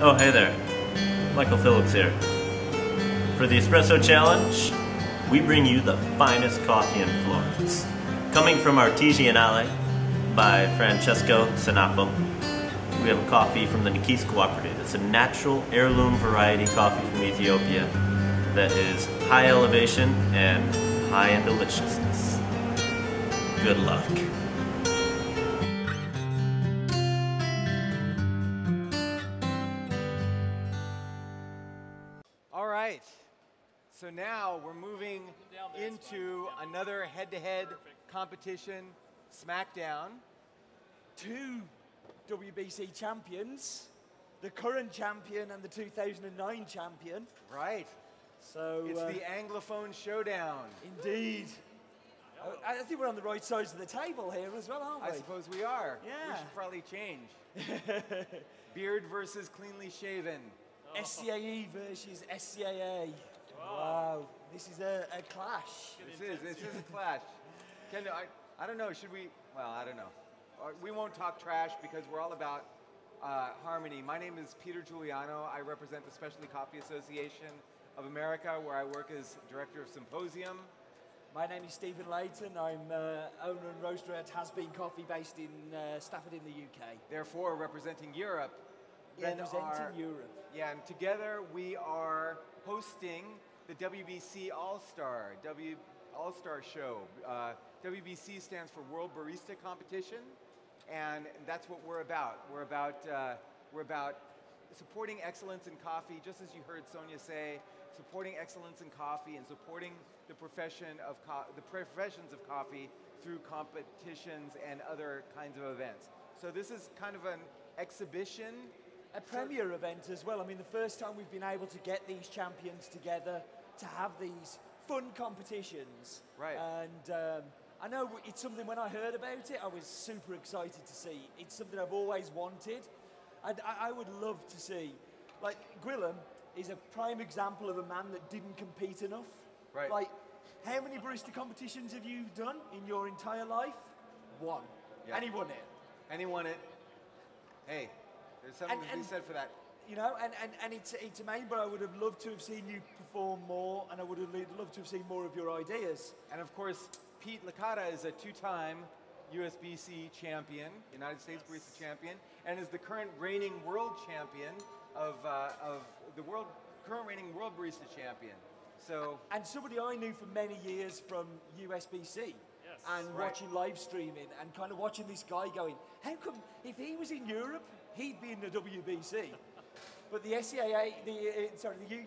Oh, hey there. Michael Phillips here. For the Espresso Challenge, we bring you the finest coffee in Florence. Coming from Artigianale by Francesco Sanapo, we have a coffee from the Davies Cooperative. It's a natural heirloom variety coffee from Ethiopia that is high elevation and high in deliciousness. Good luck. All right, so now we're moving into another head-to-head competition, SmackDown. Two WBC champions, the current champion and the 2009 champion. Right. So It's the Anglophone Showdown. Indeed. I think we're on the right sides of the table here as well, aren't we? I suppose we are. Yeah. We should probably change. Beard versus cleanly shaven. SCAE versus SCAA. Wow. This is a clash. This is a clash. I don't know, should we, well, I don't know. We won't talk trash because we're all about harmony. My name is Peter Giuliano. I represent the Specialty Coffee Association of America, where I work as Director of Symposium. My name is Stephen Layton. I'm owner and roaster at Has Been Coffee based in Stafford in the UK. Therefore, representing Europe. Representing Europe. Yeah, and together we are hosting the WBC All-Star Show. WBC stands for World Barista Competition, and that's what we're about. We're about supporting excellence in coffee, just as you heard Sonia say, supporting excellence in coffee and supporting the professions of coffee through competitions and other kinds of events. So this is kind of an exhibition. A premier event as well. I mean, the first time we've been able to get these champions together to have these fun competitions. Right. And I know it's something, when I heard about it, I was super excited to see. It's something I've always wanted. And I would love to see, like, Gwilym is a prime example of a man that didn't compete enough. Right. Like, how many barista competitions have you done in your entire life? One. Yeah. And he won it. And he won it. Hey, there's something to be said for that. You know, and it's amazing, but I would have loved to have seen you perform more, and I would have loved to have seen more of your ideas. And of course, Pete Licata is a two-time USBC champion, United States Barista champion, and is the current reigning world champion of the current reigning world barista champion. So, and somebody I knew for many years from USBC. And watching live streaming and kind of watching this guy going, how come if he was in Europe, he'd be in the WBC? But the SCAA, the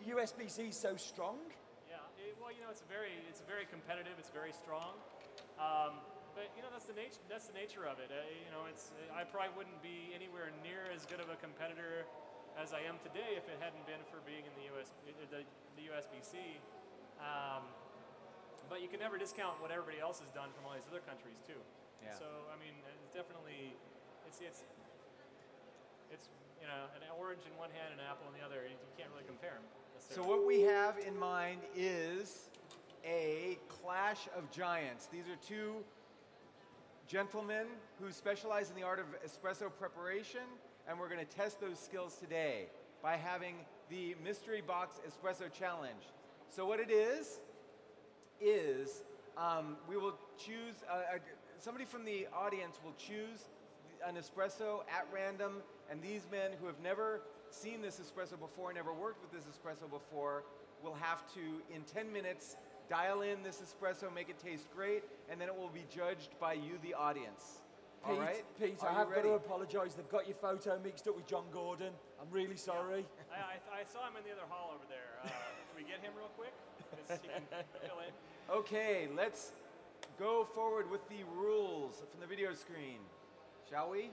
USBC is so strong. Yeah, well, you know, it's very competitive. It's very strong. But you know, that's the nature of it. You know, I probably wouldn't be anywhere near as good of a competitor as I am today if it hadn't been for being in the USBC. But you can never discount what everybody else has done from all these other countries too. Yeah. So I mean, it's definitely, it's you know, an orange in one hand and an apple in the other. You can't really compare them. So what we have in mind is a clash of giants. These are two gentlemen who specialize in the art of espresso preparation, and we're going to test those skills today by having the Mystery Box Espresso Challenge. So what it is we will choose, somebody from the audience will choose an espresso at random, and these men who have never seen this espresso before, never worked with this espresso before, will have to, in 10 minutes, dial in this espresso, make it taste great, and then it will be judged by you, the audience. All right? Pete, I have got to apologize. They've got your photo mixed up with John Gordon. I'm really sorry. Yeah. I saw him in the other hall over there. Can we get him real quick? He can fill in. Okay, let's go forward with the rules from the video screen. Shall we?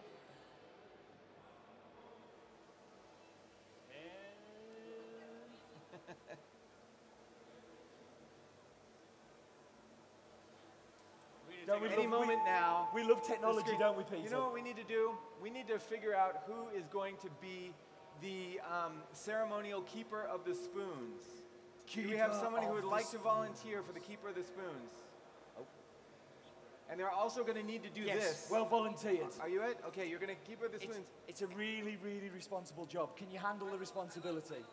Any moment now. We love technology, don't we, Peter? You know what we need to do? We need to figure out who is going to be the ceremonial keeper of the spoons. Do we have someone who would like to volunteer for the keeper of the spoons? Oh. And they're also going to need to do Yes, this. well volunteered. Are you it? Okay, you're going to keep her the spoons. It's a really, really responsible job. Can you handle the responsibility?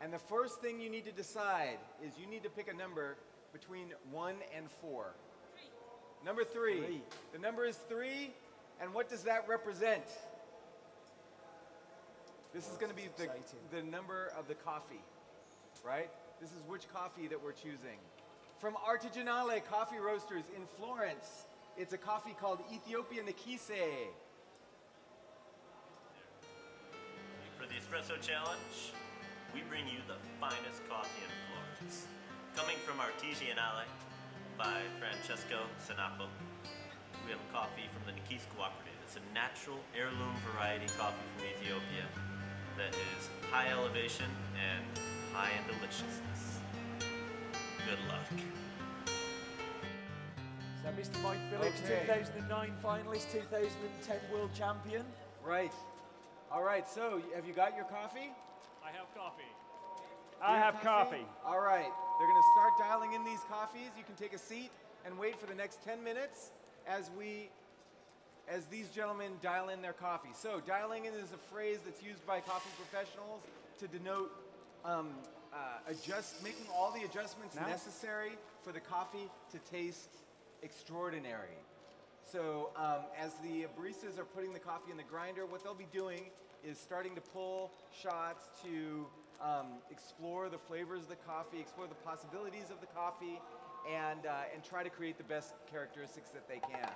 And the first thing you need to decide is you need to pick a number between 1 and 4. Number 3. The number is 3, and what does that represent? This is going to be the number of the coffee, right? This is which coffee that we're choosing. From Artigianale Coffee Roasters in Florence, it's a coffee called Ethiopia Nikise. For the Espresso Challenge, we bring you the finest coffee in Florence. Coming from Artigianale by Francesco Sanapo, we have a coffee from the Nikise Cooperative. It's a natural heirloom variety coffee from Ethiopia that is high elevation and high in deliciousness. Good luck. So Mr. Mike Phillips, Okay. 2009 finalist, 2010 world champion. Right. All right, so have you got your coffee? I have coffee. I have coffee. All right, they're going to start dialing in these coffees. You can take a seat and wait for the next 10 minutes as these gentlemen dial in their coffee. So dialing in is a phrase that's used by coffee professionals to denote making all the adjustments necessary for the coffee to taste extraordinary. So as the baristas are putting the coffee in the grinder, what they'll be doing is starting to pull shots to explore the flavors of the coffee, explore the possibilities of the coffee, and try to create the best characteristics that they can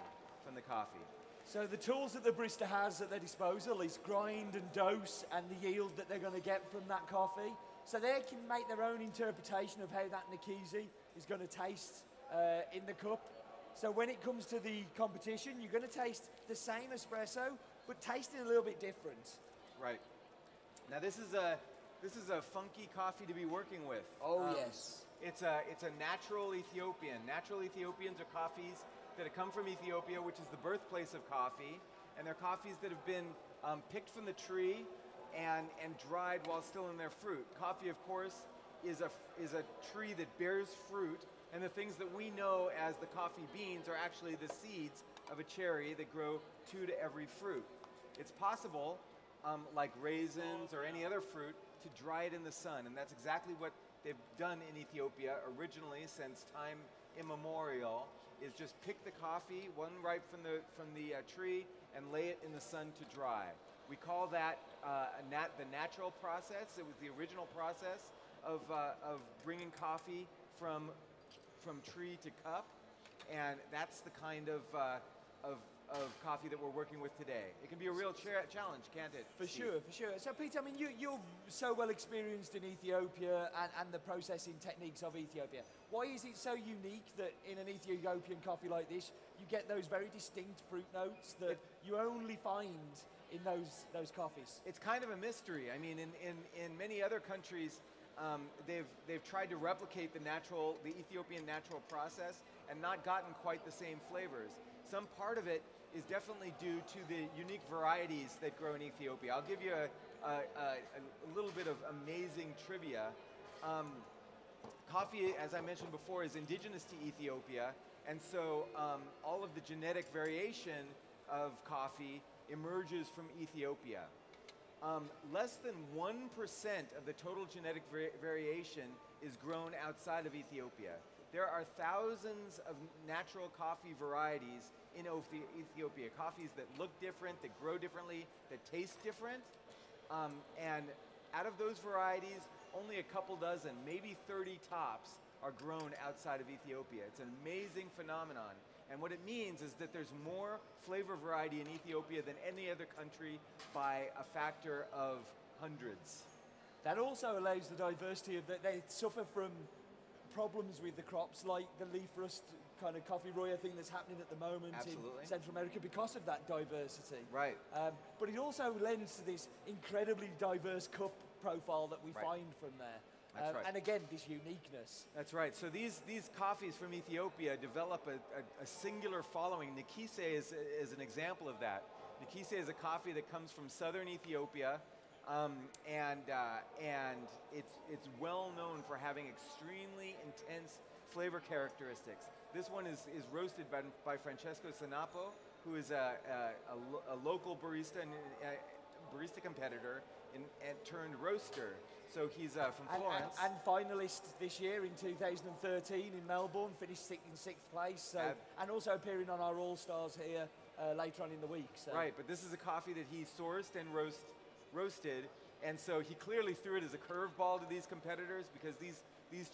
from the coffee. So the tools that the barista has at their disposal is grind and dose and the yield that they're going to get from that coffee. So they can make their own interpretation of how that Nikise is going to taste in the cup. So when it comes to the competition, you're going to taste the same espresso, but tasting a little bit different. Right. Now this is a funky coffee to be working with. Oh yes. It's a natural Ethiopian. Natural Ethiopians are coffees that have come from Ethiopia, which is the birthplace of coffee, and they're coffees that have been picked from the tree and dried while still in their fruit. Coffee, of course, is a tree that bears fruit, and the things that we know as the coffee beans are actually the seeds of a cherry that grow 2 to every fruit. It's possible, like raisins or any other fruit, to dry it in the sun, and that's exactly what they've done in Ethiopia originally since time immemorial, is just pick the coffee, one ripe from the tree, and lay it in the sun to dry. We call that the natural process. It was the original process of bringing coffee from tree to cup, and that's the kind of coffee that we're working with today. It can be a real challenge, can't it? For Steve? sure. So Peter, I mean, you're so well experienced in Ethiopia and the processing techniques of Ethiopia. Why is it so unique that in an Ethiopian coffee like this, you get those very distinct fruit notes that you only find in those coffees? It's kind of a mystery. I mean, in many other countries, they've tried to replicate the Ethiopian natural process and not gotten quite the same flavors. Some part of it is definitely due to the unique varieties that grow in Ethiopia. I'll give you a little bit of amazing trivia. Coffee, as I mentioned before, is indigenous to Ethiopia, and so all of the genetic variation of coffee emerges from Ethiopia. Less than 1% of the total genetic variation is grown outside of Ethiopia. There are thousands of natural coffee varieties in Ethiopia, coffees that look different, that grow differently, that taste different. And out of those varieties, only a couple dozen, maybe 30 tops, are grown outside of Ethiopia. It's an amazing phenomenon. And what it means is that there's more flavor variety in Ethiopia than any other country by a factor of hundreds. That also allows the diversity of that. They suffer from problems with the crops like the leaf rust kind of coffee roya thing that's happening at the moment Absolutely. in Central America because of that diversity. Right. But it also lends to this incredibly diverse cup profile that we Right. find from there. That's right. And again, this uniqueness. That's right. So these coffees from Ethiopia develop a singular following. Nikise is an example of that. Nikise is a coffee that comes from southern Ethiopia, and it's well known for having extremely intense flavor characteristics. This one is roasted by Francesco Sanapo, who is a local barista and barista competitor and turned roaster. So he's from Florence. And finalist this year in 2013 in Melbourne, finished in 6th place. So, and also appearing on our All-Stars here later on in the week. So. Right, but this is a coffee that he sourced and roasted, and so he clearly threw it as a curveball to these competitors because these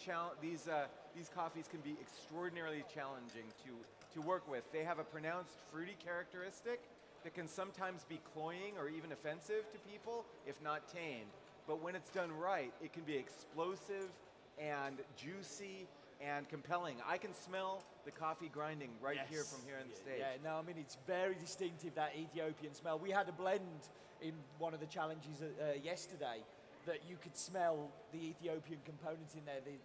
coffees can be extraordinarily challenging to work with. They have a pronounced fruity characteristic that can sometimes be cloying or even offensive to people if not tamed. But when it's done right, it can be explosive and juicy and compelling. I can smell the coffee grinding right here from here on the stage. Yeah, no, I mean, it's very distinctive, that Ethiopian smell. We had a blend in one of the challenges yesterday that you could smell the Ethiopian components in there, the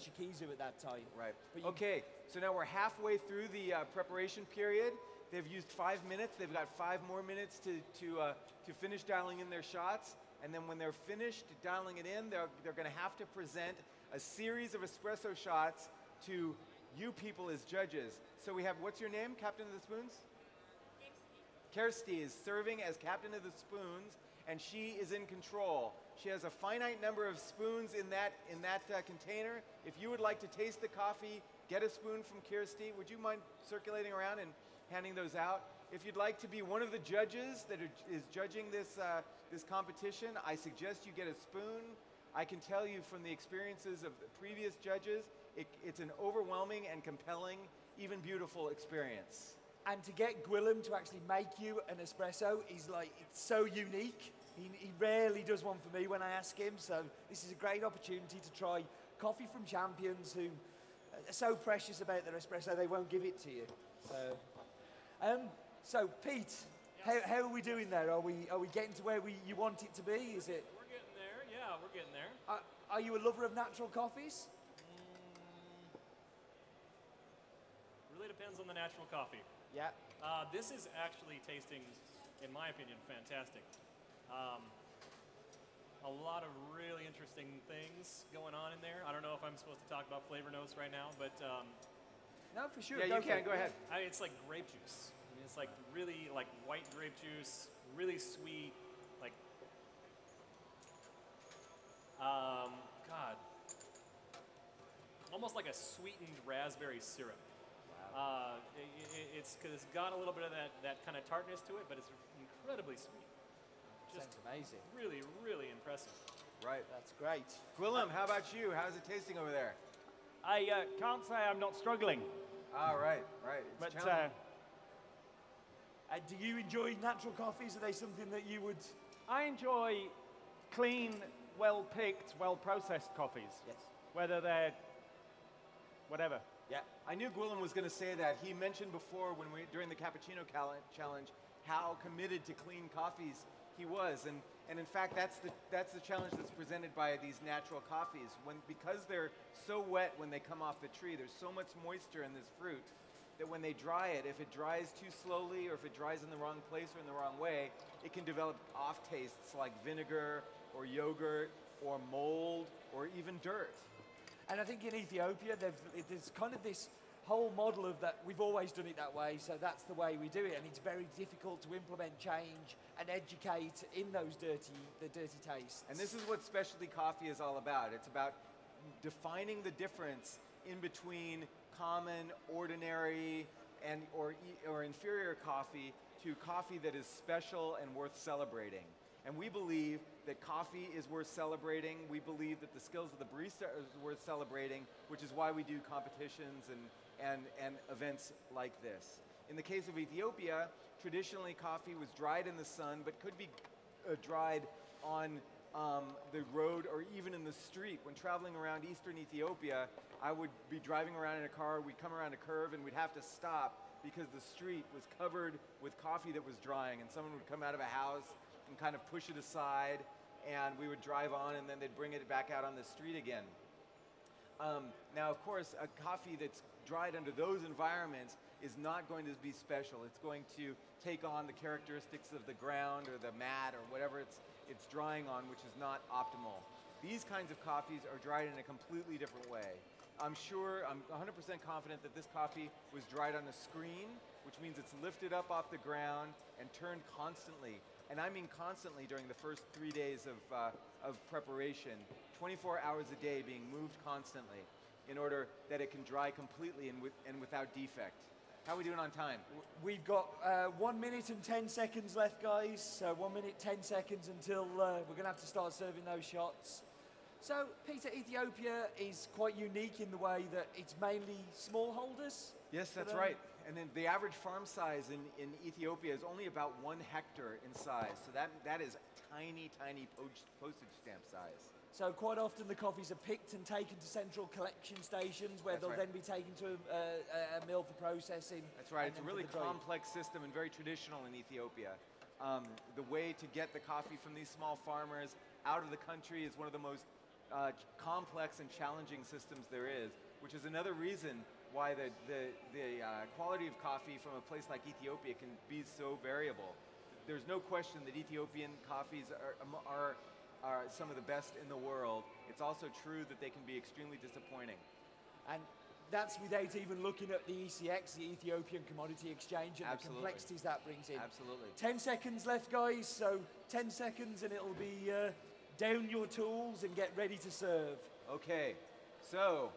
shikizu at that time. Right. Okay, so now we're halfway through the preparation period. They've used 5 minutes. They've got 5 more minutes to finish dialing in their shots. And then when they're finished dialing it in, they're going to have to present a series of espresso shots to you people as judges. So we have, what's your name, Captain of the Spoons? Kirsty is serving as Captain of the Spoons, and she is in control. She has a finite number of spoons in that container. If you would like to taste the coffee, get a spoon from Kirsty. Would you mind circulating around and handing those out? If you'd like to be one of the judges that is judging this competition, I suggest you get a spoon. I can tell you from the experiences of the previous judges, it's an overwhelming and compelling, even beautiful experience. And to get Gwilym to actually make you an espresso is like, it's so unique. He rarely does one for me when I ask him, so this is a great opportunity to try coffee from champions who are so precious about their espresso they won't give it to you. So Pete, yes. how are we doing there? Are we getting to where you want it to be? Is it? We're getting there. Yeah, we're getting there. Are you a lover of natural coffees? Really depends on the natural coffee. Yeah. This is actually tasting, in my opinion, fantastic. A lot of really interesting things going on in there. I don't know if I'm supposed to talk about flavor notes right now, but no, for sure. Yeah, you can. Go ahead. It's like grape juice. I mean, it's like really like white grape juice, really sweet, like God, almost like a sweetened raspberry syrup. Wow. It's got a little bit of that kind of tartness to it, but it's incredibly sweet. Just sounds amazing. Really, really impressive. Right. That's great. Gwilym, how about you? How's it tasting over there? I can't say I'm not struggling. Ah, right. But do you enjoy natural coffees? Are they something that you would? I enjoy clean, well-picked, well-processed coffees. Yes. Whether they're whatever. Yeah, I knew Gwilym was going to say that. He mentioned before during the Cappuccino Challenge how committed to clean coffees he was, and in fact that's the challenge that's presented by these natural coffees. Because they're so wet when they come off the tree, there's so much moisture in this fruit that when they dry it, if it dries too slowly or if it dries in the wrong place or in the wrong way, it can develop off tastes like vinegar or yogurt or mold or even dirt. And I think in Ethiopia, there's kind of this whole model of that, we've always done it that way, so that's the way we do it, and it's very difficult to implement change and educate in those the dirty tastes. And this is what specialty coffee is all about. It's about defining the difference in between common, ordinary, or inferior coffee to coffee that is special and worth celebrating. And we believe that coffee is worth celebrating. We believe that the skills of the barista is worth celebrating, which is why we do competitions and events like this. In the case of Ethiopia, traditionally coffee was dried in the sun, but could be dried on the road or even in the street. When traveling around eastern Ethiopia, I would be driving around in a car, we'd come around a curve and we'd have to stop because the street was covered with coffee that was drying, and someone would come out of a house and kind of push it aside, and we would drive on, and then they'd bring it back out on the street again. Now, of course, a coffee that's dried under those environments is not going to be special. It's going to take on the characteristics of the ground or the mat or whatever it's drying on, which is not optimal. These kinds of coffees are dried in a completely different way. I'm 100% confident that this coffee was dried on a screen, which means it's lifted up off the ground and turned constantly. And I mean constantly during the first 3 days of preparation, 24 hours a day being moved constantly in order that it can dry completely and without defect. How are we doing on time? We've got 1 minute and 10 seconds left, guys. So 1 minute, 10 seconds until we're going to have to start serving those shots. So, Peter, Ethiopia is quite unique in the way that it's mainly smallholders. Yes, that's right. And then the average farm size in Ethiopia is only about 1 hectare in size. So that is tiny, tiny postage stamp size. So quite often the coffees are picked and taken to central collection stations where they'll then be taken to a mill for processing. That's right. It's a really complex system and very traditional in Ethiopia. The way to get the coffee from these small farmers out of the country is one of the most complex and challenging systems there is, which is another reason why the quality of coffee from a place like Ethiopia can be so variable. There's no question that Ethiopian coffees are some of the best in the world. It's also true that they can be extremely disappointing. And that's without even looking at the ECX, the Ethiopian Commodity Exchange, and the complexities that brings in. Absolutely. 10 seconds left, guys, so 10 seconds and it'll be down your tools and get ready to serve. Okay, so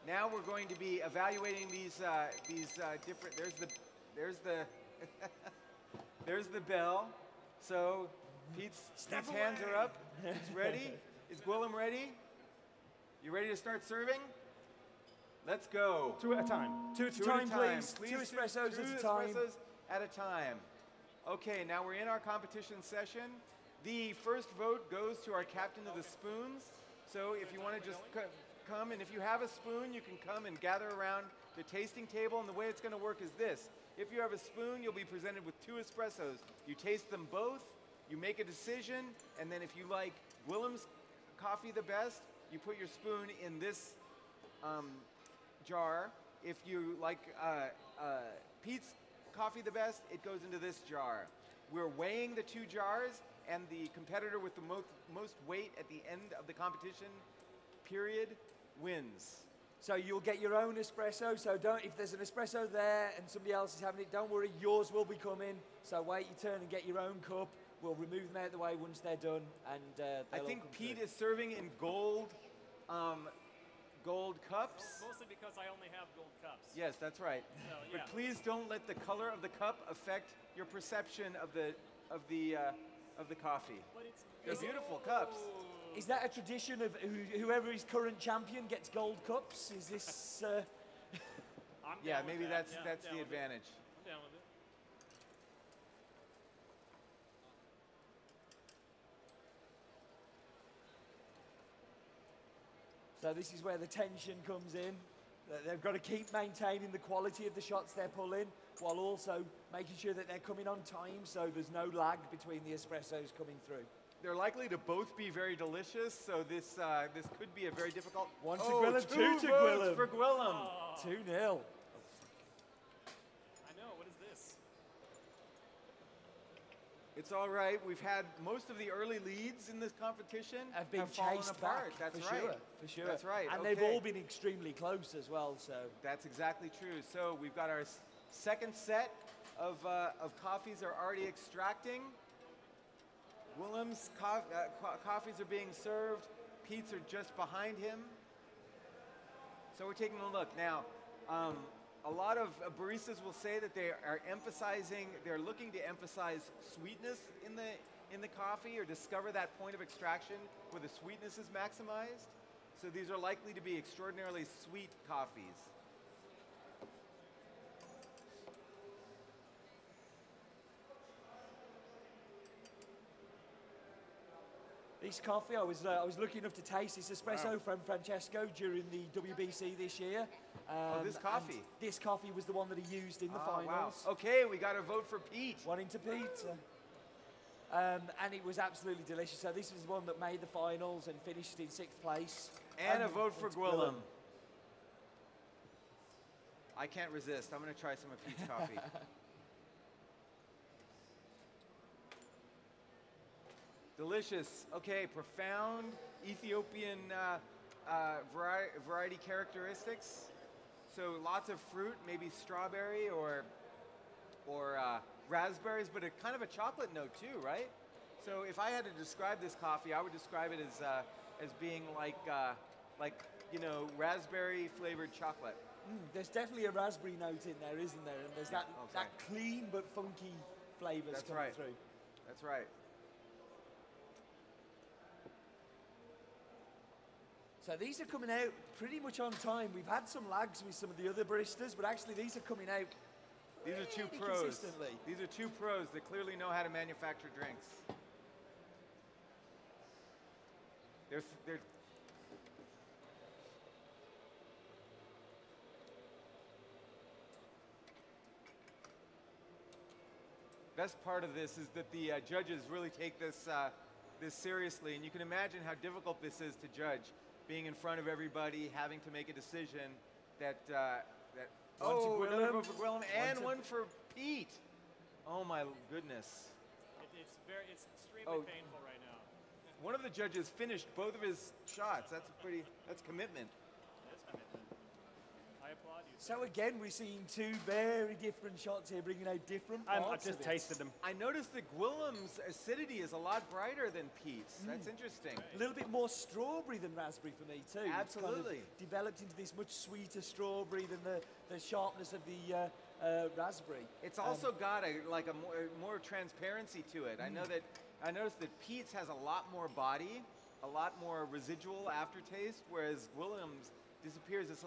now we're going to be evaluating these different, there's the bell. So Pete's hands are up. He's ready. Is Gwilym ready? You ready to start serving? Let's go. 2 at a time. 2 at a time, please. 2 espressos at a time. 2 espressos at a time. Okay, now we're in our competition session. The first vote goes to our captain of the spoons. So if you want to just come, and if you have a spoon, you can come and gather around the tasting table. And the way it's going to work is this. If you have a spoon, you'll be presented with 2 espressos. You taste them both, you make a decision, and then if you like Gwilym's coffee the best, you put your spoon in this jar. If you like Pete's coffee the best, it goes into this jar. We're weighing the 2 jars, and the competitor with the most weight at the end of the competition period wins. So you'll get your own espresso, so if there's an espresso there and somebody else is having it, don't worry, yours will be coming. So wait your turn and get your own cup. We'll remove them out of the way once they're done, and I think Pete is serving in gold cups. Mostly because I only have gold cups. Yes, that's right. So, yeah. But please don't let the color of the cup affect your perception of the coffee. But They're beautiful cups. Is that a tradition of whoever is current champion gets gold cups? Is this? Yeah, maybe that's the advantage. I'm down with it. So this is where the tension comes in. They've got to keep maintaining the quality of the shots they're pulling, while also making sure that they're coming on time, so there's no lag between the espressos coming through. They're likely to both be very delicious, so this could be a very difficult. 1 to Gwilym, 2 to Gwilym. For Gwilym. 2-0. I know. What is this? It's all right. We've had most of the early leads in this competition have been fallen chased apart. back. That's for right. Sure, for sure. That's right. And okay. they've all been extremely close as well. So that's exactly true. So we've got our second set of coffees are already extracting. Gwilym's coffees are being served. Pete's are just behind him. So we're taking a look now. A lot of baristas will say that they're looking to emphasize sweetness in the coffee, or discover that point of extraction where the sweetness is maximized. So these are likely to be extraordinarily sweet coffees. this coffee, I was lucky enough to taste this espresso from Francesco during the WBC this year. This coffee? This coffee was the one that he used in the finals. Wow. Okay, we got a vote for Pete. One into Pete. And it was absolutely delicious. So this was one that made the finals and finished in 6th place. And a vote for Gwilym. I can't resist. I'm going to try some of Pete's coffee. Delicious. Okay, profound Ethiopian variety characteristics. So lots of fruit, maybe strawberry or raspberries, but a kind of a chocolate note too, right? So if I had to describe this coffee, I would describe it as being like raspberry flavored chocolate. There's definitely a raspberry note in there, isn't there? And there's that clean but funky flavors coming through. That's right. So these are coming out pretty much on time. We've had some lags with some of the other baristas, but actually these are coming out These are two pretty pros. consistently. These are two pros that clearly know how to manufacture drinks. They're best part of this is that the judges really take this seriously, and you can imagine how difficult this is to judge, being in front of everybody, having to make a decision that another vote for Gwillem and one for Pete. Oh my goodness. It's extremely painful right now. One of the judges finished both of his shots. That's commitment. It is commitment. I applaud you. So again, we're seeing two very different shots here, bringing out different parts I just of it. tasted them. I noticed that Gwillem's acidity is a lot brighter than Pete's. That's interesting. A little bit more strawberry than raspberry for me too. Absolutely. It's kind of developed into this much sweeter strawberry than the sharpness of the raspberry. It's also got a more transparency to it. I noticed that Pete's has a lot more body, a lot more residual aftertaste, whereas Gwillem's disappears. It's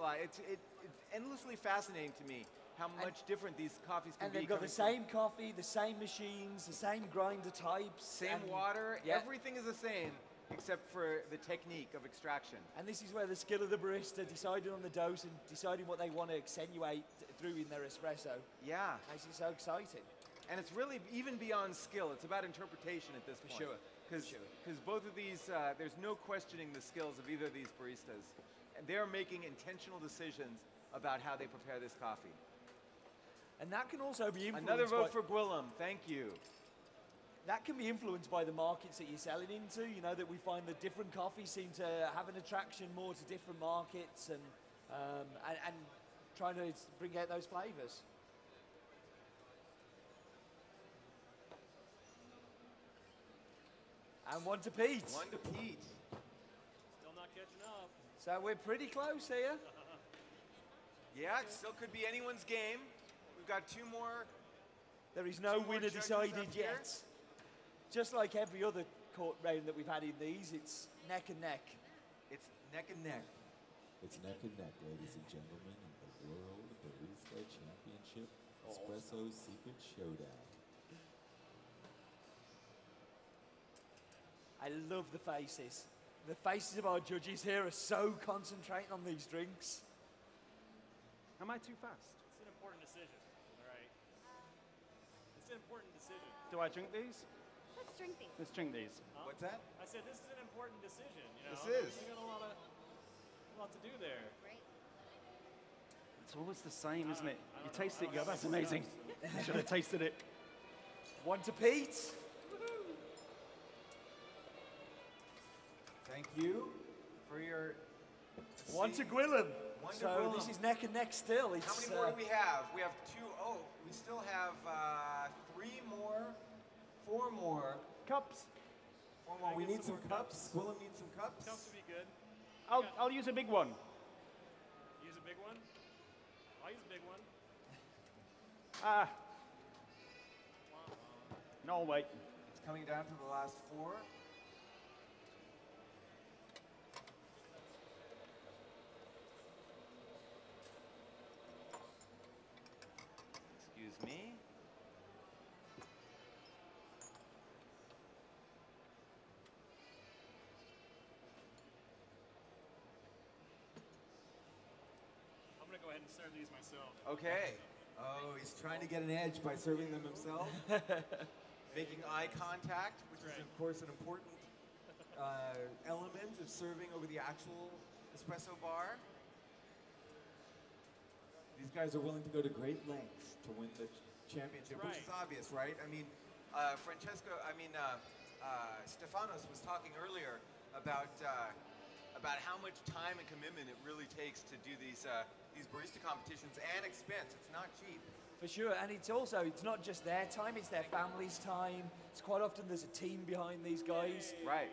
endlessly fascinating to me how much different these coffees can And be. they've got the same coffee, the same machines, the same grinder types. Same water, everything is the same except for the technique of extraction. And this is where the skill of the barista deciding on the dose and deciding what they want to accentuate through in their espresso. Yeah. Makes it so exciting. And it's really even beyond skill. It's about interpretation at this point. Sure. Because both of these, there's no questioning the skills of either of these baristas. And they're making intentional decisions about how they prepare this coffee. And that can also be influenced Another vote for Gwillem. Thank you. That can be influenced by the markets that you're selling into. You know, that we find that different coffees seem to have an attraction more to different markets and trying to bring out those flavors. And one to Pete. One to Pete. Still not catching up. So we're pretty close here. Yeah, it still could be anyone's game. We've got two more. There is no Two more winner judges decided up here. yet. Just like every other court round that we've had in these, it's neck and neck. It's neck and neck. It's neck and neck, ladies and gentlemen, in the World Barista Championship Espresso Secret Showdown. I love the faces. The faces of our judges here are so concentrating on these drinks. Am I too fast? It's an important decision, all right? It's an important decision. Do I drink these? Let's drink these. Let's drink these. What's that? I said this is an important decision, you know? This is. You got a lot to do there. Great. It's always the same, isn't it? I You don't know. taste I it, don't you go, know that's what amazing. I should have tasted it. One to Pete. Thank you for your. One to Gwillem. One to So Gwillem. this is neck and neck still. It's, How many more do we have? We have two. Oh, we still have 3 more, 4 more. Cups. 4 more. We get need some some more cups. Willem needs some cups. Cups would be good. I'll use a big one. Use a big one? I'll use a big one. No, wait. It's coming down to the last 4. Excuse me. I'm going to go ahead and serve these myself. Okay. Oh, he's trying to get an edge by serving them himself. Making eye contact, which is, of course, an important element of serving over the actual espresso bar. These guys are willing to go to great lengths to win the championship, which is obvious, right? I mean, Stefanos was talking earlier about about how much time and commitment it really takes to do these barista competitions and expense. It's not cheap. For sure, and it's not just their time, it's their family's time. It's quite often there's a team behind these guys. Right.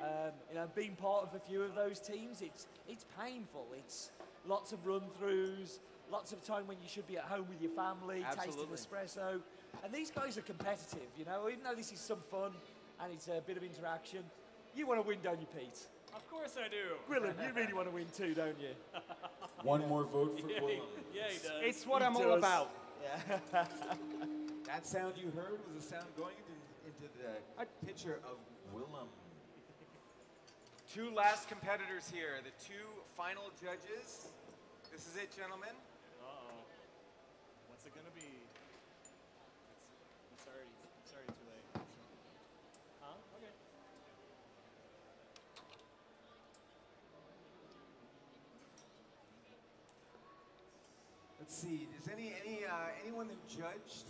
Being part of a few of those teams, it's painful. It's lots of run-throughs, lots of time when you should be at home with your family, Absolutely. tasting espresso. And these guys are competitive, even though this is some fun and it's a bit of interaction, you want to win, don't you, Pete? Of course I do. Gwilym, you really want to win too, don't you? One more vote for Gwilym. Yeah, he does. It's what He I'm all does. about. That sound you heard was a sound going into the picture of Gwilym. Two last competitors here, the two final judges. This is it, gentlemen. Uh-oh. What's it gonna be? It's already too late. Huh? Okay. Let's see. Does anyone who judged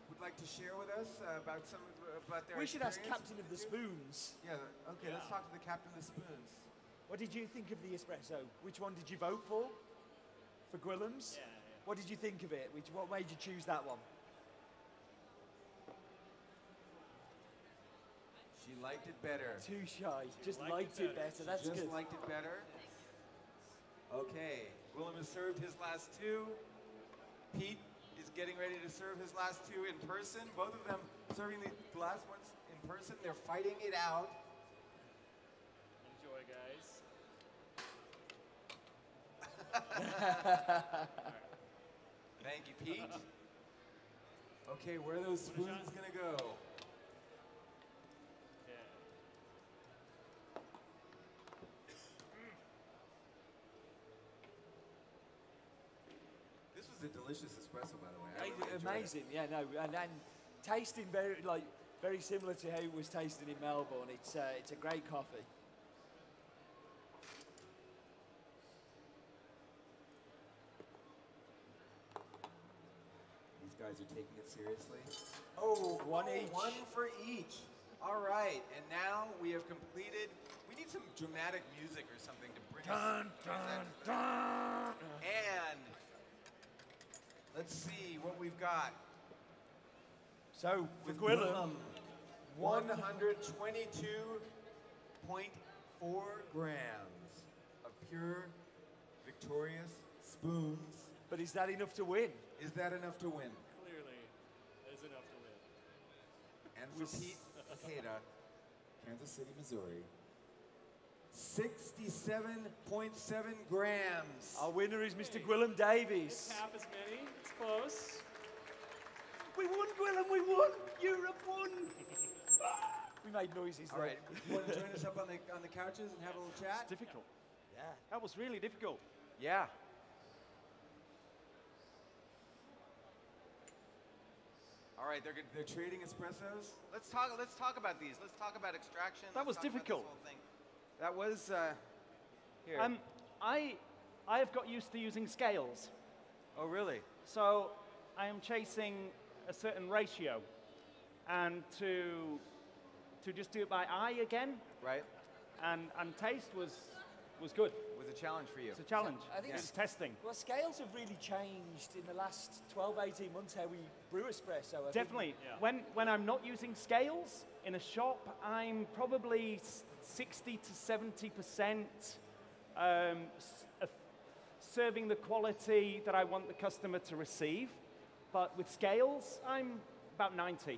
would like to share with us about their We should ask experience Captain of with the two? Spoons. Yeah. Okay. Let's talk to the Captain of the Spoons. What did you think of the espresso? Which one did you vote for? For Gwilym's? Yeah. What did you think of it? What made you choose that one? She liked it better. Too shy. Just liked liked it it better. better. That's Just good. liked it better. Okay. Gwilym has served his last two. Pete is getting ready to serve his last two in person. Both of them serving the last ones in person. They're fighting it out. Enjoy, guys. Thank you, Pete. Okay, where are those spoons gonna go? Yeah. This was a delicious espresso, by the way. I really enjoyed it. Amazing, yeah, no, and tasting very similar to how it was tasted in Melbourne. It's a great coffee. These guys are taking it seriously. Oh, One each. One for each. All right, and now we have completed. We need some dramatic music or something to bring us. And let's see what we've got. So, for With Gwilym, 122.4 grams of pure, victorious spoons. but is that enough to win? Is that enough to win? Clearly, is enough to win. And for Pete Licata, Kansas City, Missouri. 67.7 grams. Our winner is Mr. Gwilym Davies. Half as many. It's close. We won, Gwilym, we won! Europe won! We made noises All there. right, you want to join us up on the couches and have a little chat? It's difficult. Yeah. That was really difficult. Yeah. All right, they're trading espressos. Let's talk about these. Let's talk about extraction. That was Let's talk about this difficult. whole thing. That was here. I have got used to using scales. Oh, really? So I am chasing a certain ratio, and to just do it by eye again Right. and taste was good. Was a challenge for you. It's a challenge. I think It's testing. Well, scales have really changed in the last 12, 18 months how we brew espresso. I think. Definitely. Yeah. When I'm not using scales in a shop, I'm probably 60 to 70% serving the quality that I want the customer to receive. But with scales, I'm about 90%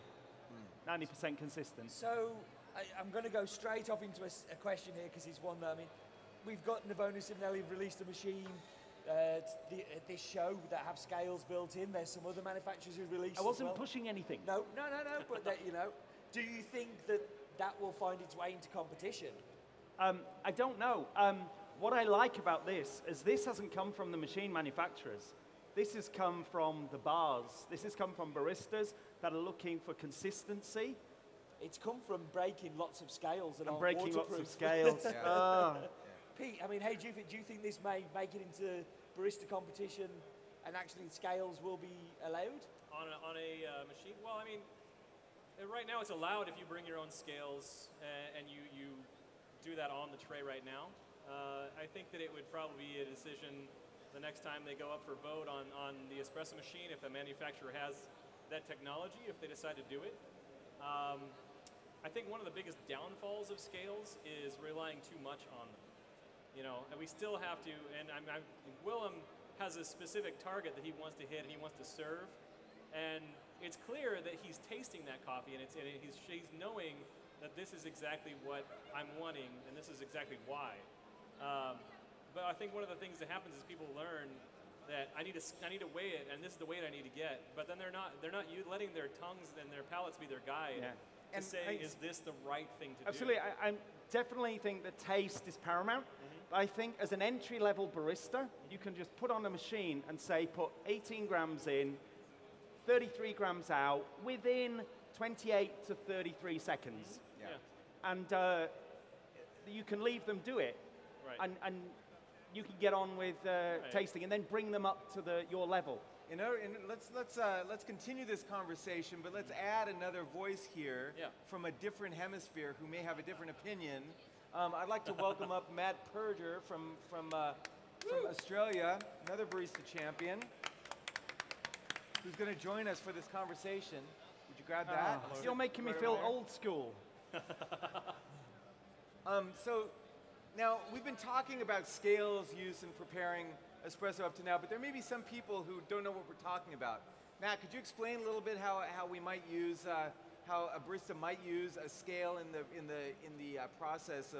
consistent. So I'm going to go straight off into a question here because it's one that, we've got Navona Simnelli have released a machine at this show that have scales built in. There's some other manufacturers who released I wasn't as well. pushing anything. No, but do you think that will find its way into competition? I don't know. What I like about this is this hasn't come from the machine manufacturers. This has come from the bars. This has come from baristas that are looking for consistency. It's come from breaking lots of scales that And aren't breaking lots of waterproof. scales. Pete, hey, do you think this may make it into barista competition and actually scales will be allowed? On a machine? Well, right now it's allowed if you bring your own scales and you do that on the tray right now. I think that it would probably be a decision the next time they go up for vote on the espresso machine, if the manufacturer has that technology, if they decide to do it. I think one of the biggest downfalls of scales is relying too much on them. You know, and we still have to, and Willem has a specific target that he wants to hit and he wants to serve, and it's clear that he's tasting that coffee and he's knowing that this is exactly what I'm wanting and this is exactly why. But I think one of the things that happens is people learn that I need to weigh it, and this is the weight I need to get. But then they're not letting their tongues and their palates be their guide to say, is this the right thing to do? Absolutely. I definitely think that taste is paramount. But I think as an entry-level barista, you can just put on a machine and say, put 18 grams in, 33 grams out, within 28 to 33 seconds. And you can leave them do it. Right. And you can get on with tasting, and then bring them up to your level. And let's continue this conversation, but let's add another voice here from a different hemisphere who may have a different opinion. I'd like to welcome up Matt Perger from Australia, another barista champion, who's going to join us for this conversation. Would you grab that? You're making me feel old school. So now we've been talking about scales use in preparing espresso up to now, but there may be some people who don't know what we're talking about. Matt, could you explain a little bit how we might use, how a barista might use a scale in the process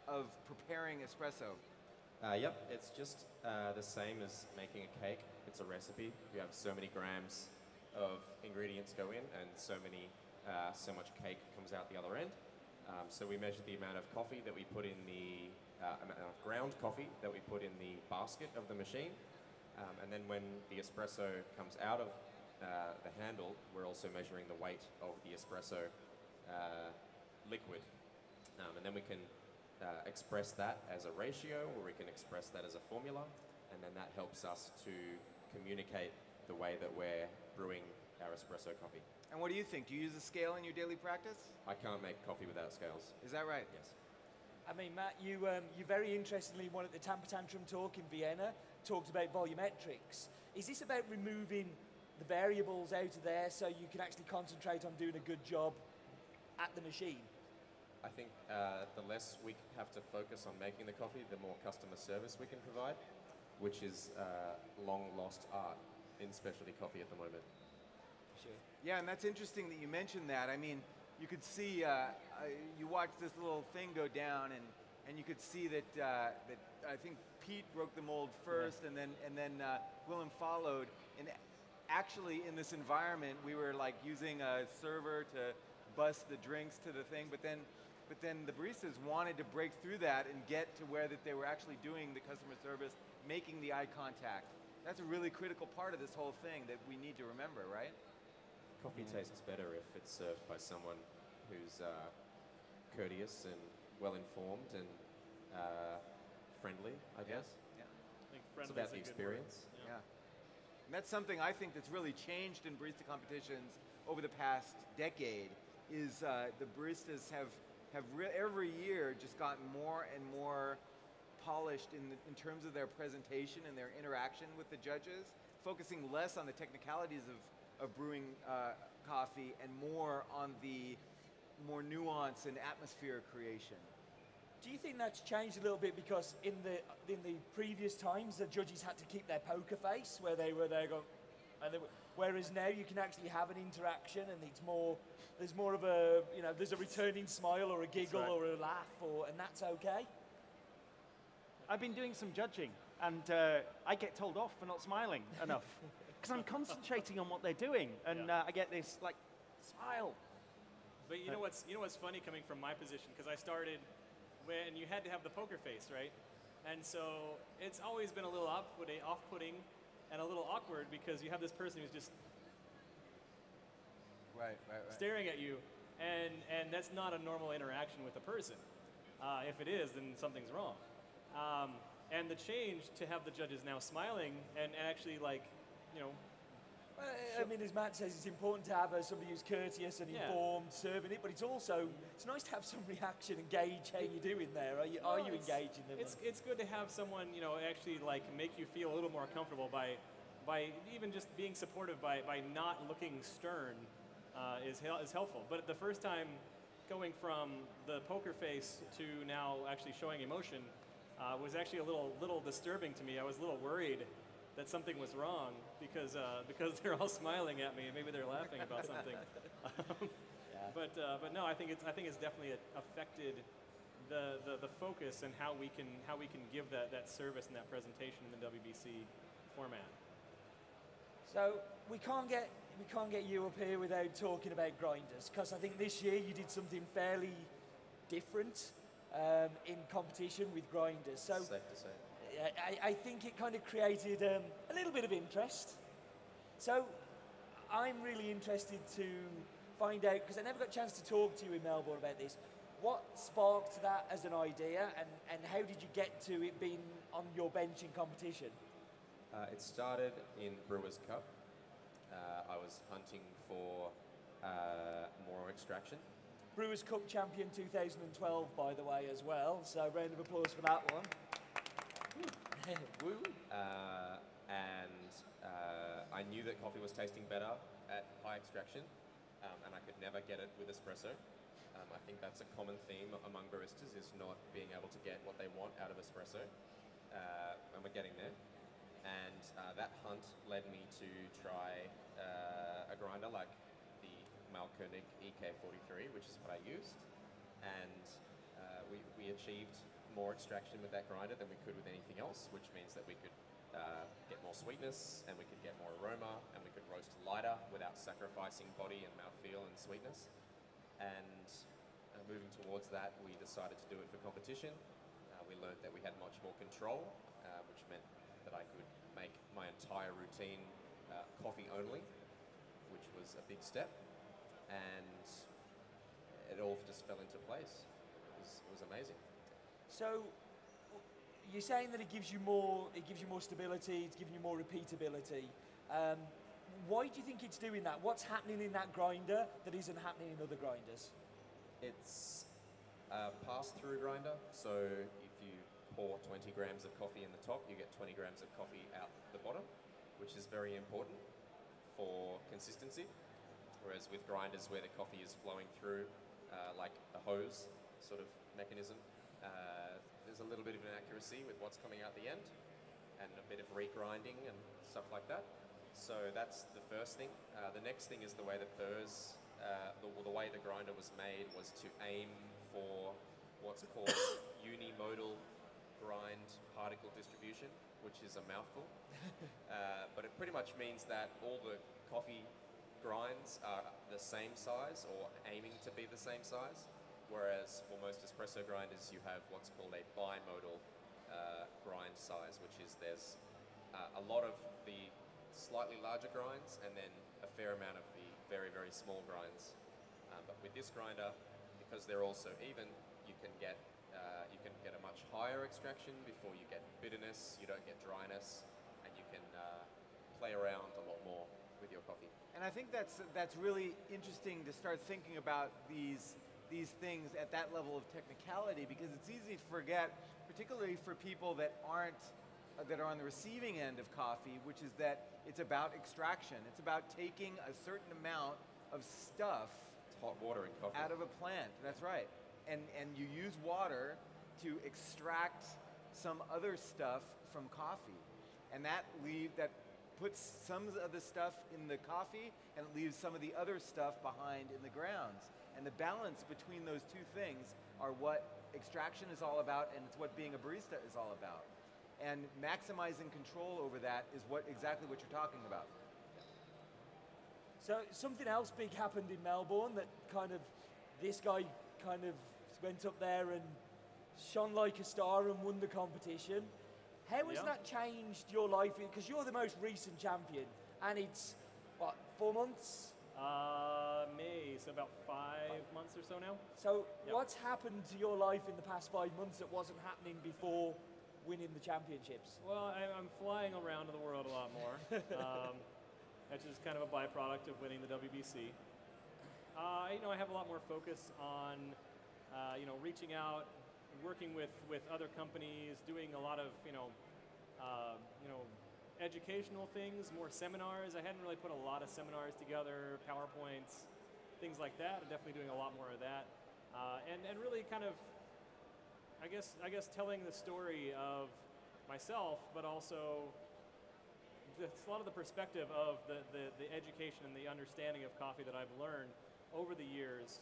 of preparing espresso? Yep, it's just the same as making a cake. It's a recipe. You have so many grams of ingredients go in, and so much cake comes out the other end. So we measure the amount of coffee that we put in the amount of ground coffee that we put in the basket of the machine, and then when the espresso comes out of the handle, we're also measuring the weight of the espresso liquid, and then we can express that as a ratio, or we can express that as a formula, and then that helps us to communicate the way that we're brewing our espresso coffee. And what do you think? Do you use a scale in your daily practice? I can't make coffee without scales. Is that right? Yes. I mean, Matt, you very interestingly, one at the Tamper Tantrum talk in Vienna, talked about volumetrics. Is this about removing the variables out of there so you can actually concentrate on doing a good job at the machine? I think the less we have to focus on making the coffee, the more customer service we can provide, which is long lost art in specialty coffee at the moment. Sure. Yeah, and that's interesting that you mentioned that. I mean, you could see, you watched this little thing go down, and you could see that I think Pete broke the mold first, and then Willem followed. And actually, in this environment, we were like using a server to bust the drinks to the thing, but then the baristas wanted to break through that and get to where that they were actually doing the customer service, making the eye contact. That's a really critical part of this whole thing that we need to remember, right? Coffee tastes better if it's served by someone who's courteous and well-informed and friendly, I guess. Yeah. I think It's about the experience. Yeah. And that's something I think that's really changed in barista competitions over the past decade, is the baristas have every year just gotten more and more polished in terms of their presentation and their interaction with the judges, focusing less on the technicalities of brewing coffee and more on the more nuance and atmosphere creation. Do you think that's changed a little bit because in the previous times the judges had to keep their poker face where they were there going, whereas now you can actually have an interaction and there's more of a, there's a returning smile or a giggle or a laugh, and that's okay? I've been doing some judging, and I get told off for not smiling enough because I'm concentrating on what they're doing, and I get this like smile. But you know what's funny coming from my position, because I started when you had to have the poker face, right? And so it's always been a little off-putting and a little awkward because you have this person who's just staring at you, and that's not a normal interaction with a person. If it is, then something's wrong. And the change to have the judges now smiling and actually Well, I mean, as Matt says, it's important to have somebody who's courteous and informed, serving it, but it's nice to have some reaction and gauge how you're doing there. Are you engaging them? It's good to have someone, actually like make you feel a little more comfortable by even just being supportive by not looking stern is helpful. But the first time going from the poker face to now actually showing emotion was actually a little disturbing to me. I was a little worried that something was wrong because they're all smiling at me and maybe they're laughing about something. But no, I think it's definitely affected the focus and how we can give that service and that presentation in the WBC format. So we can't get you up here without talking about grinders, because I think this year you did something fairly different in competition with grinders. So safe to say. I think it kind of created a little bit of interest. So I'm really interested to find out, because I never got a chance to talk to you in Melbourne about this, what sparked that as an idea, and how did you get to it being on your bench in competition? It started in Brewers Cup. I was hunting for more extraction. Brewers Cup champion 2012, by the way, as well. So round of applause for that one. Woo. I knew that coffee was tasting better at high extraction, and I could never get it with espresso. I think that's a common theme among baristas, is not being able to get what they want out of espresso, and we're getting there. And that hunt led me to try a grinder like the Malkönig EK43, which is what I used, and we achieved more extraction with that grinder than we could with anything else, which means that we could get more sweetness, and we could get more aroma, and we could roast lighter without sacrificing body and mouthfeel and sweetness. And moving towards that, we decided to do it for competition. We learned that we had much more control, which meant that I could make my entire routine coffee only, which was a big step, and it all just fell into place. It was amazing. So you're saying that it gives you more stability, it's giving you more repeatability. Why do you think it's doing that? What's happening in that grinder that isn't happening in other grinders? It's a pass-through grinder, so if you pour 20 grams of coffee in the top, you get 20 grams of coffee out the bottom, which is very important for consistency. Whereas with grinders where the coffee is flowing through like a hose sort of mechanism, there's a little bit of inaccuracy with what's coming out the end, and a bit of regrinding and stuff like that. So that's the first thing. The next thing is the way that burrs, the way the grinder was made was to aim for what's called unimodal grind particle distribution, which is a mouthful. But it pretty much means that all the coffee grinds are the same size, or aiming to be the same size. Whereas for most espresso grinders, you have what's called a bimodal grind size, which is there's a lot of the slightly larger grinds and then a fair amount of the very, very small grinds. But with this grinder, because they're all so even, you can get a much higher extraction before you get bitterness, you don't get dryness, and you can play around a lot more with your coffee. And I think that's really interesting to start thinking about these things at that level of technicality, because it's easy to forget, particularly for people that are on the receiving end of coffee, which is that it's about extraction. It's about taking a certain amount of stuff, it's hot water in coffee, out of a plant. That's right. And you use water to extract some other stuff from coffee. And that puts some of the stuff in the coffee and it leaves some of the other stuff behind in the grounds. And the balance between those two things are what extraction is all about, and it's what being a barista is all about. And maximizing control over that is exactly what you're talking about. So something else big happened in Melbourne that this guy kind of went up there and shone like a star and won the competition. How has that changed your life? Because you're the most recent champion, and it's, what, 4 months? May, so about 5 months or so now. So what's happened to your life in the past 5 months that wasn't happening before winning the championships? Well, I'm flying around the world a lot more. That's just kind of a byproduct of winning the WBC. I have a lot more focus on, reaching out, working with other companies, doing a lot of, educational things, more seminars. I hadn't really put a lot of seminars together, PowerPoints, things like that. I'm definitely doing a lot more of that. And really kind of, I guess telling the story of myself, but also a lot of the perspective of the education and the understanding of coffee that I've learned over the years,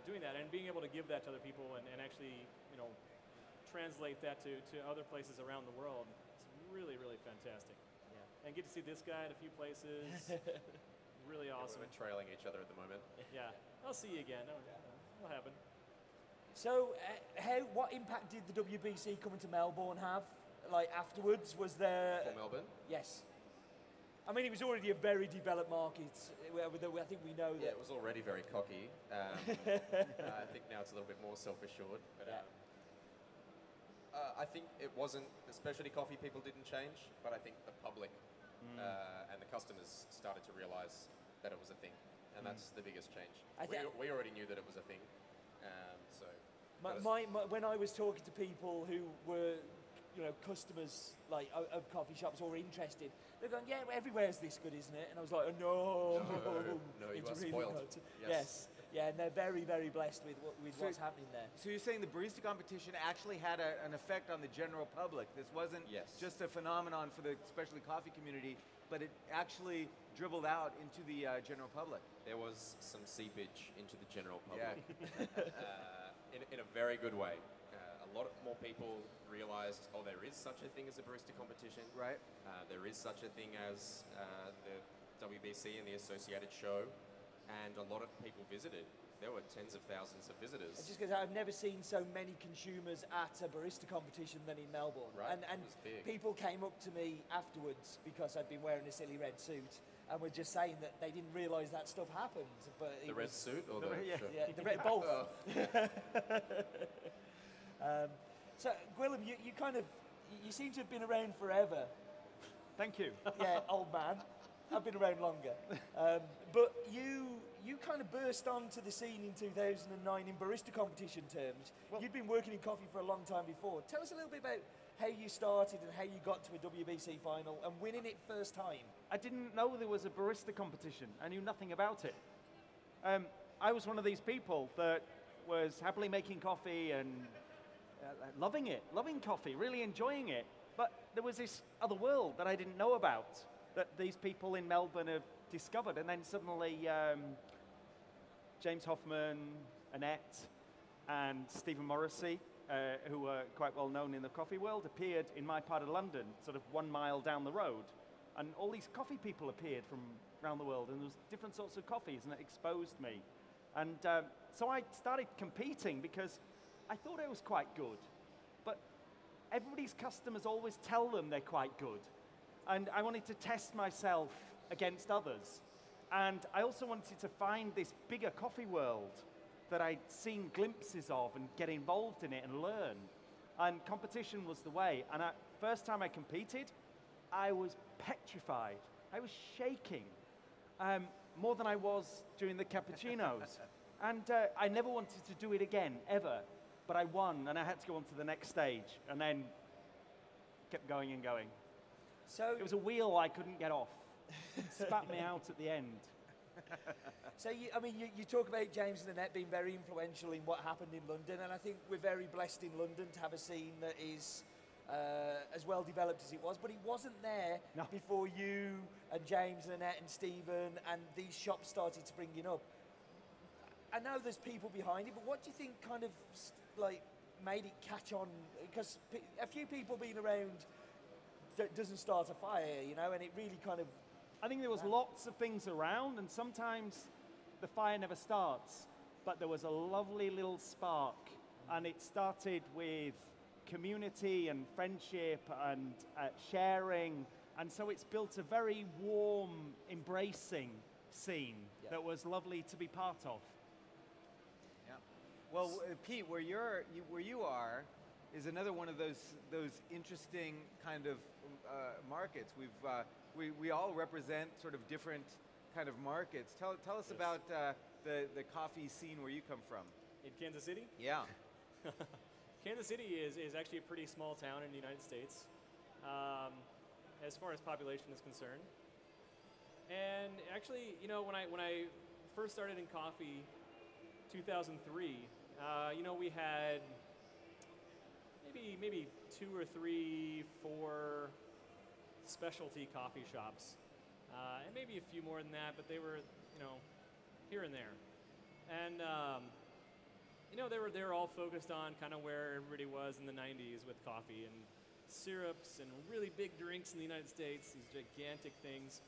doing that and being able to give that to other people and actually, translate that to other places around the world. It's really, really fantastic. Yeah. And get to see this guy at a few places. Really awesome. We're trailing each other at the moment. Yeah. I'll see you again. It'll happen. So, what impact did the WBC coming to Melbourne have? Like afterwards, was there? For Melbourne? Yes. I mean, it was already a very developed market. I think we know that. Yeah, it was already very cocky. I think now it's a little bit more self-assured. But I think it wasn't, the specialty coffee people didn't change, but I think the public and the customers started to realize that it was a thing. And that's the biggest change. We already knew that it was a thing. When I was talking to people who were, customers like of coffee shops or interested, they're going, "Yeah, everywhere's this good, isn't it?" And I was like, "Oh, no, you it's are really spoiled." not." Yes. Yeah, and they're very, very blessed with what's happening there. So you're saying the barista competition actually had an effect on the general public? This wasn't just a phenomenon for the specialty coffee community, but it actually dribbled out into the general public. There was some seepage into the general public. Yeah. In a very good way. A lot more people realized, there is such a thing as a barista competition. Right. There is such a thing as the WBC and the associated show, and a lot of people visited. There were tens of thousands of visitors. Just because I've never seen so many consumers at a barista competition than in Melbourne. Right. And it was big. People came up to me afterwards because I'd been wearing a silly red suit and were just saying that they didn't realise that stuff happened. But the red suit or the yeah, the red, both. So, Gwilym, you seem to have been around forever. Thank you. Yeah, old man. I've been around longer. But you kind of burst onto the scene in 2009 in barista competition terms. Well, you'd been working in coffee for a long time before. Tell us a little bit about how you started and how you got to a WBC final and winning it first time. I didn't know there was a barista competition. I knew nothing about it. I was one of these people that was happily making coffee and loving coffee, really enjoying it. But there was this other world that I didn't know about, that these people in Melbourne have discovered. And then suddenly James Hoffman, Annette, and Stephen Morrissey, who were quite well known in the coffee world, appeared in my part of London, sort of 1 mile down the road. And all these coffee people appeared from around the world, and there was different sorts of coffees, and it exposed me. And so I started competing because I thought I was quite good. But everybody's customers always tell them they're quite good. And I wanted to test myself against others. And I also wanted to find this bigger coffee world that I'd seen glimpses of and get involved in it and learn. And competition was the way. And first time I competed, I was petrified. I was shaking, more than I was during the cappuccinos. And I never wanted to do it again, ever. But I won, and I had to go on to the next stage, and then kept going and going. So it was a wheel I couldn't get off. It spat me out at the end. So, you talk about James and Annette being very influential in what happened in London, and I think we're very blessed in London to have a scene that is as well developed as it was, but it wasn't there before you and James and Annette and Stephen and these shops started springing up. I know there's people behind it, but what do you think kind of made it catch on? Because a few people being around doesn't start a fire, and it really kind of... I think there was lots of things around, and sometimes the fire never starts, but there was a lovely little spark, and it started with community and friendship and sharing, and so it's built a very warm, embracing scene that was lovely to be part of. Well, Pete, where you are is another one of those interesting kind of markets. we all represent sort of different kind of markets. Tell us about the coffee scene where you come from. In Kansas City? Yeah. Kansas City is actually a pretty small town in the United States, as far as population is concerned. And actually, you know, when I first started in coffee, 2003, you know, we had maybe 2 or 3, 4 specialty coffee shops, and maybe a few more than that, but they were, you know, here and there. And you know, they were all focused on kind of where everybody was in the 90s with coffee and syrups and really big drinks in the United States, these gigantic things.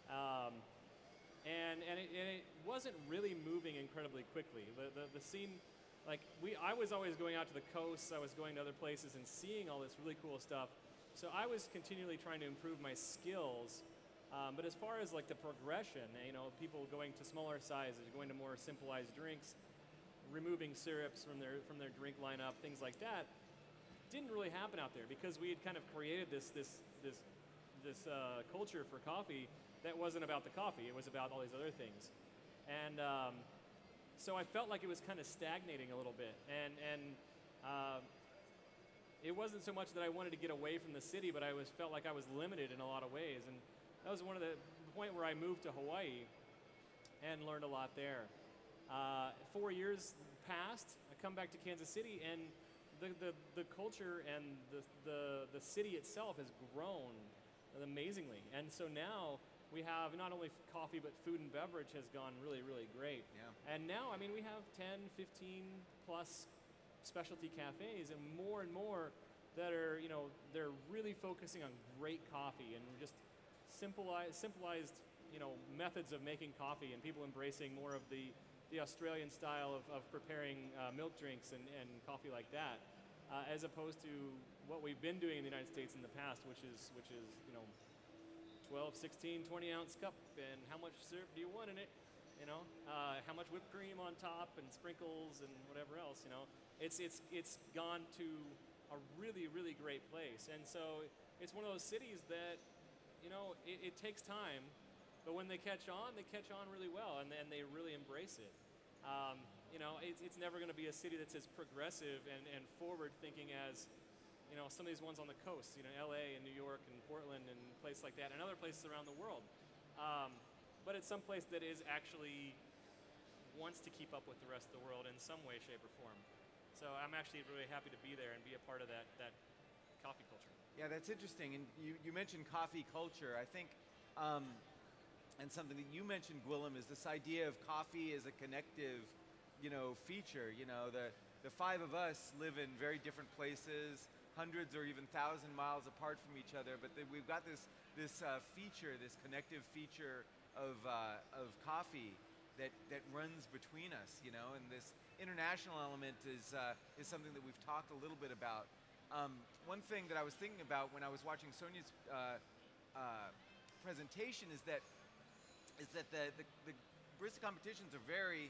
And it wasn't really moving incredibly quickly. The scene, like I was always going out to the coasts, I was going to other places and seeing all this really cool stuff. So I was continually trying to improve my skills. But as far as like the progression, you know, people going to smaller sizes, going to more simplified drinks, removing syrups from their drink lineup, things like that, didn't really happen out there because we had kind of created this culture for coffee that wasn't about the coffee. It was about all these other things, and so I felt like it was kind of stagnating a little bit, and it wasn't so much that I wanted to get away from the city, but I felt like I was limited in a lot of ways, and that was one of the point where I moved to Hawaii and learned a lot there. 4 years passed, I come back to Kansas City, and the culture and the city itself has grown amazingly. And so now we have not only coffee, but food and beverage has gone really, really great. Yeah. And now, I mean, we have 10, 15 plus specialty cafes and more that are, you know, they're really focusing on great coffee and just simplified, you know, methods of making coffee, and people embracing more of the Australian style of preparing milk drinks and coffee like that, as opposed to what we've been doing in the United States in the past, which is you know, 12, 16, 20 ounce cup, and how much syrup do you want in it? You know, how much whipped cream on top and sprinkles and whatever else. You know, it's gone to a really, really great place, and so it's one of those cities that, you know, it takes time. But when they catch on really well, and they really embrace it. You know, it's never going to be a city that's as progressive and forward-thinking as, you know, some of these ones on the coast, you know, LA and New York and Portland and places like that, and other places around the world. But it's some place that is actually wants to keep up with the rest of the world in some way, shape, or form. So I'm actually really happy to be there and be a part of that coffee culture. Yeah, that's interesting. And you mentioned coffee culture. I think, and something that you mentioned, Gwilym, is this idea of coffee as a connective, you know, feature. You know, the 5 of us live in very different places, hundreds or even 1,000 miles apart from each other, but we've got this feature, this connective feature of coffee that runs between us, you know, and this international element is something that we've talked a little bit about. One thing that I was thinking about when I was watching Sonia's presentation is that the barista competitions are very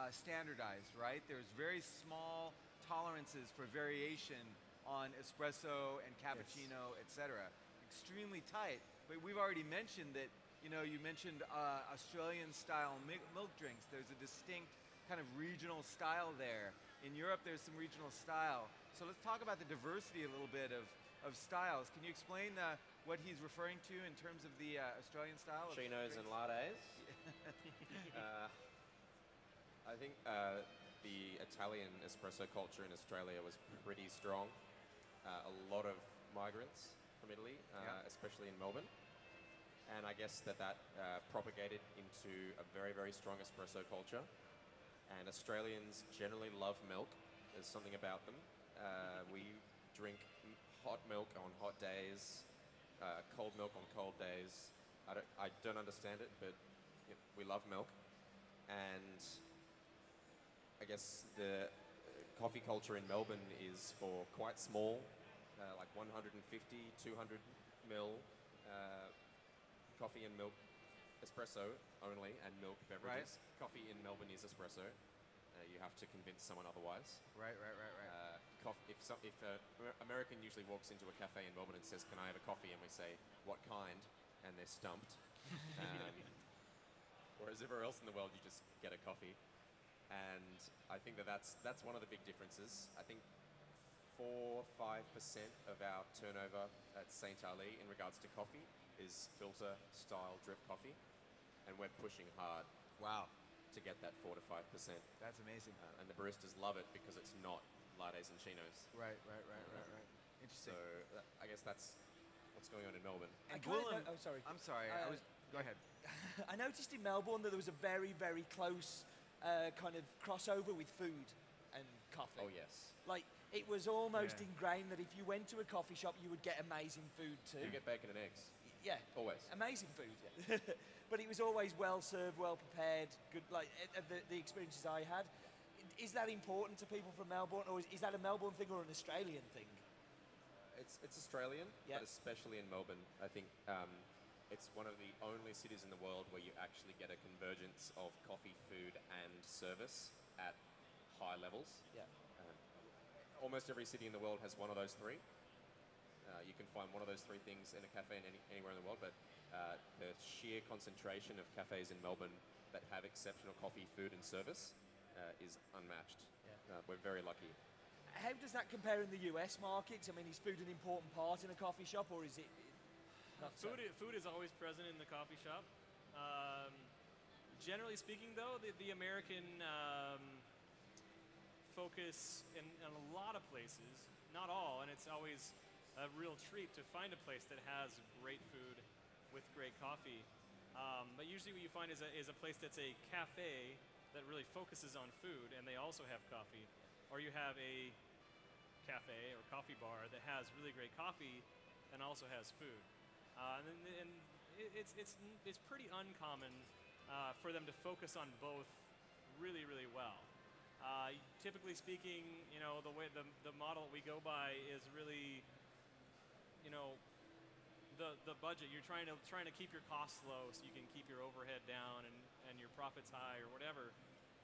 standardized, right? There's very small tolerances for variation on espresso and cappuccino, yes, etc. Extremely tight. But we've already mentioned that, you know, you mentioned Australian style milk drinks. There's a distinct kind of regional style there. In Europe, there's some regional style. So let's talk about the diversity a little bit of styles. Can you explain what he's referring to in terms of the Australian style? Chinos and lattes. I think the Italian espresso culture in Australia was pretty strong. A lot of migrants from Italy, especially in Melbourne. And I guess that propagated into a very, very strong espresso culture. And Australians generally love milk. There's something about them. We drink hot milk on hot days, cold milk on cold days. I don't understand it, but we love milk. And I guess the coffee culture in Melbourne is for quite small, like 150, 200 ml coffee and milk espresso only, and milk beverages. Right. Coffee in Melbourne is espresso. You have to convince someone otherwise. Right. If an American usually walks into a cafe in Melbourne and says, "Can I have a coffee?" and we say, "What kind?" and they're stumped. Whereas everywhere else in the world, you just get a coffee. And I think that's one of the big differences. I think 4-5% of our turnover at St. Ali in regards to coffee is filter style drip coffee, and we're pushing hard Wow, to get that 4-5%. that's amazing. And the baristas love it because it's not lattes and chinos. Right. Interesting. So I guess that's what's going on in Melbourne. And I kinda Gwilym, know- oh, sorry. I'm sorry. Go ahead. I noticed in Melbourne that there was a very, very close kind of crossover with food and coffee. Oh yes. Like, it was almost Yeah. ingrained that if you went to a coffee shop, you would get amazing food too. You get bacon and eggs. Yeah. Always. Amazing food. But it was always well served, well prepared, good, like, of the experiences I had. Is that important to people from Melbourne, or is that a Melbourne thing or an Australian thing? It's Australian, Yeah. but especially in Melbourne, I think it's one of the only cities in the world where you actually get a convergence of coffee, food, and service at high levels. Yeah. Almost every city in the world has one of those three. You can find one of those three things in a cafe anywhere in the world, but the sheer concentration of cafes in Melbourne that have exceptional coffee, food, and service is unmatched. Yeah. We're very lucky. How does that compare in the US markets? I mean, is food an important part in a coffee shop, or is it not so? Food is always present in the coffee shop. Generally speaking, though, the American focus in a lot of places, not all, and it's always a real treat to find a place that has great food with great coffee. But usually what you find is a place that's a cafe that really focuses on food, and they also have coffee. Or you have a cafe or coffee bar that has really great coffee and also has food. And it's pretty uncommon for them to focus on both really, really well. Typically speaking, you know, the way the model we go by is really, you know, the budget. You're trying to keep your costs low so you can keep your overhead down and your profits high or whatever.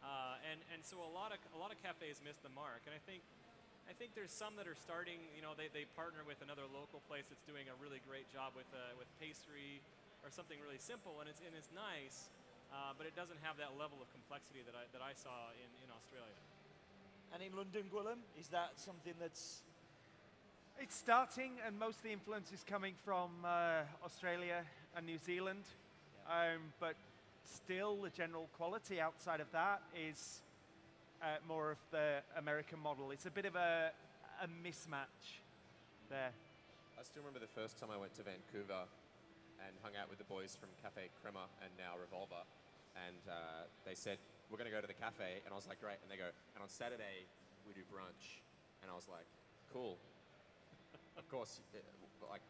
And so a lot of cafes miss the mark. And I think there's some that are starting. You know, they partner with another local place that's doing a really great job with pastry or something really simple, and it's nice. But it doesn't have that level of complexity that I saw in Australia. And in London, Gwilym, is that something that's... It's starting, and most of the influence is coming from Australia and New Zealand. But still, the general quality outside of that is more of the American model. It's a bit of a mismatch there. I still remember the first time I went to Vancouver and hung out with the boys from Cafe Crema and now Revolver. And they said, we're going to go to the cafe. And I was like, great. And they go, and on Saturday, we do brunch. And I was like, cool. Of course, like,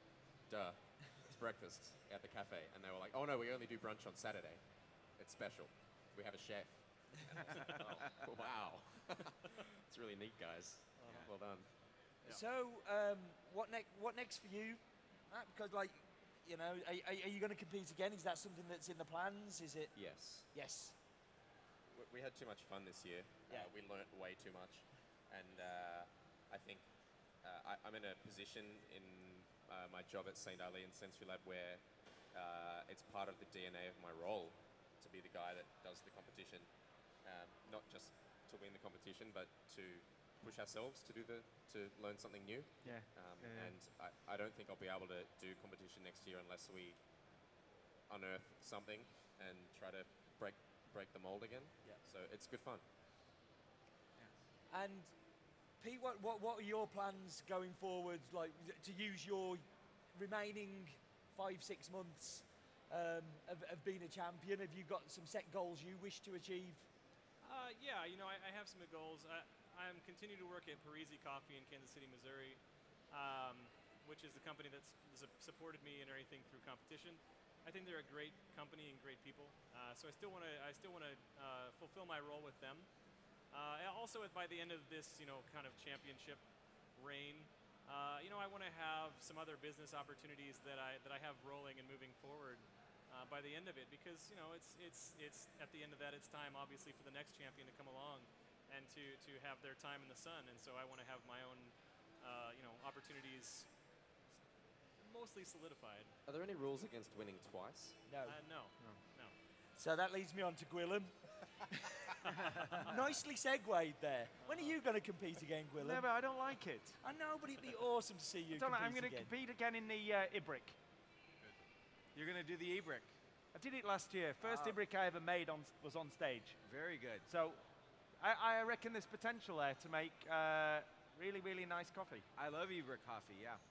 duh. It's breakfast at the cafe. And they were like, oh, no, we only do brunch on Saturday. It's special. We have a chef. And I was like, oh, wow. It's really neat, guys. Well done. Yeah. So, what next for you? Because, like, you know, are you going to compete again? Is that something that's in the plans? Is it? Yes. Yes. We had too much fun this year. Yeah. We learnt way too much. And I think I'm in a position in my job at St. Ali and Sensory Lab where it's part of the DNA of my role to be the guy that does the competition. Not just to win the competition, but to push ourselves to learn something new. Yeah. And I don't think I'll be able to do competition next year unless we unearth something and try to break the mold again. Yeah. So it's good fun. And Pete, what are your plans going forward? Like, to use your remaining 5-6 months of being a champion, have you got some set goals you wish to achieve? Yeah, you know, I have some goals. I'm continuing to work at Parisi Coffee in Kansas City, Missouri, which is the company that's supported me and everything through competition. I think they're a great company and great people. So I still want to fulfill my role with them. Also, by the end of this, you know, kind of championship reign, you know, I want to have some other business opportunities that I have rolling and moving forward by the end of it, because you know, it's at the end of that, it's time obviously for the next champion to come along and to have their time in the sun. And so I want to have my own, you know, opportunities mostly solidified. Are there any rules against winning twice? No. No. So that leads me on to Gwilym. Nicely segued there. When are you going to compete again, Gwilym? No, but I don't like it. I know, but it'd be awesome to see you Don't compete like, I'm going to again. compete again in the Ibrick. You're going to do the e-brick. I did it last year. First Ibrick I ever made was on stage. Very good. So I reckon there's potential there to make really, really nice coffee. I love e-brick coffee, yeah.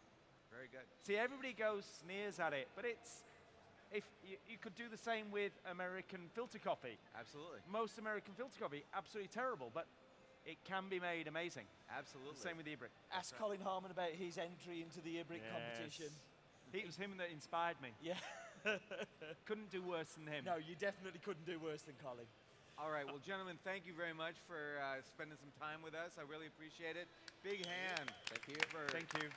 Very good. See, everybody sneers at it, but if you could do the same with American filter coffee. Absolutely. Most American filter coffee, absolutely terrible, but it can be made amazing. Absolutely. Same with the Ibrick. Ask Colin Harmon about his entry into the Ibrick competition. It was him that inspired me. Yeah. Couldn't do worse than him. No, you definitely couldn't do worse than Colin. All right, well, gentlemen, thank you very much for spending some time with us. I really appreciate it. Big hand. Thank you. For Thank you.